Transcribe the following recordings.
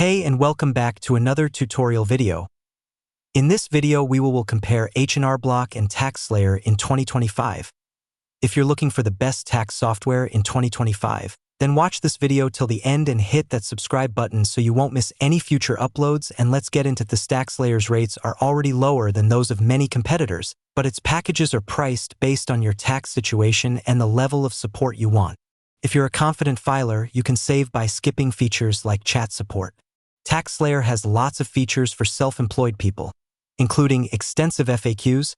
Hey, and welcome back to another tutorial video. In this video, we will compare H&R Block and TaxSlayer in 2025. If you're looking for the best tax software in 2025, then watch this video till the end and hit that subscribe button so you won't miss any future uploads. And let's get into this. TaxSlayer's rates are already lower than those of many competitors, but its packages are priced based on your tax situation and the level of support you want. If you're a confident filer, you can save by skipping features like chat support. TaxSlayer has lots of features for self-employed people, including extensive FAQs,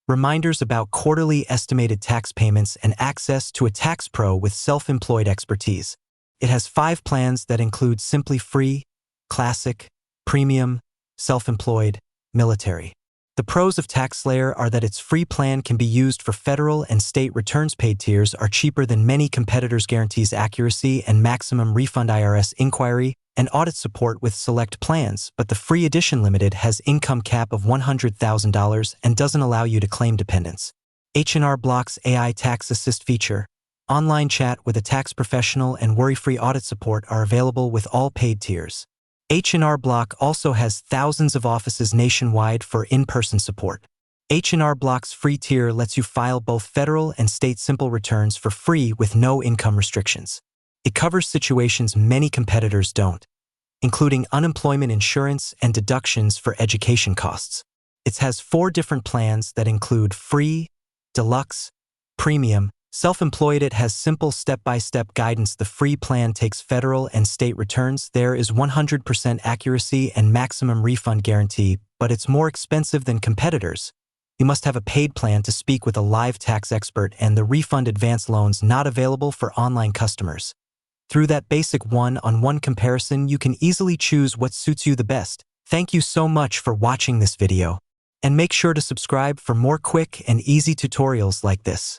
reminders about quarterly estimated tax payments, and access to a tax pro with self-employed expertise. It has 5 plans that include Simply Free, Classic, Premium, Self-Employed, Military. The pros of TaxSlayer are that its free plan can be used for federal and state returns. Paid tiers are cheaper than many competitors, guarantees accuracy and maximum refund, IRS inquiry, and audit support with select plans, but the free edition limited has income cap of $100,000 and doesn't allow you to claim dependents. H&R Block's AI Tax Assist feature, online chat with a tax professional, and worry-free audit support are available with all paid tiers. H&R Block also has thousands of offices nationwide for in-person support. H&R Block's free tier lets you file both federal and state simple returns for free with no income restrictions. It covers situations many competitors don't, including unemployment insurance and deductions for education costs. It has 4 different plans that include Free, Deluxe, Premium, Self-Employed. It has simple step-by-step guidance. The free plan takes federal and state returns. There is 100% accuracy and maximum refund guarantee, but it's more expensive than competitors. You must have a paid plan to speak with a live tax expert, and the refund advance loans not available for online customers. Through that basic one-on-one comparison, you can easily choose what suits you the best. Thank you so much for watching this video, and make sure to subscribe for more quick and easy tutorials like this.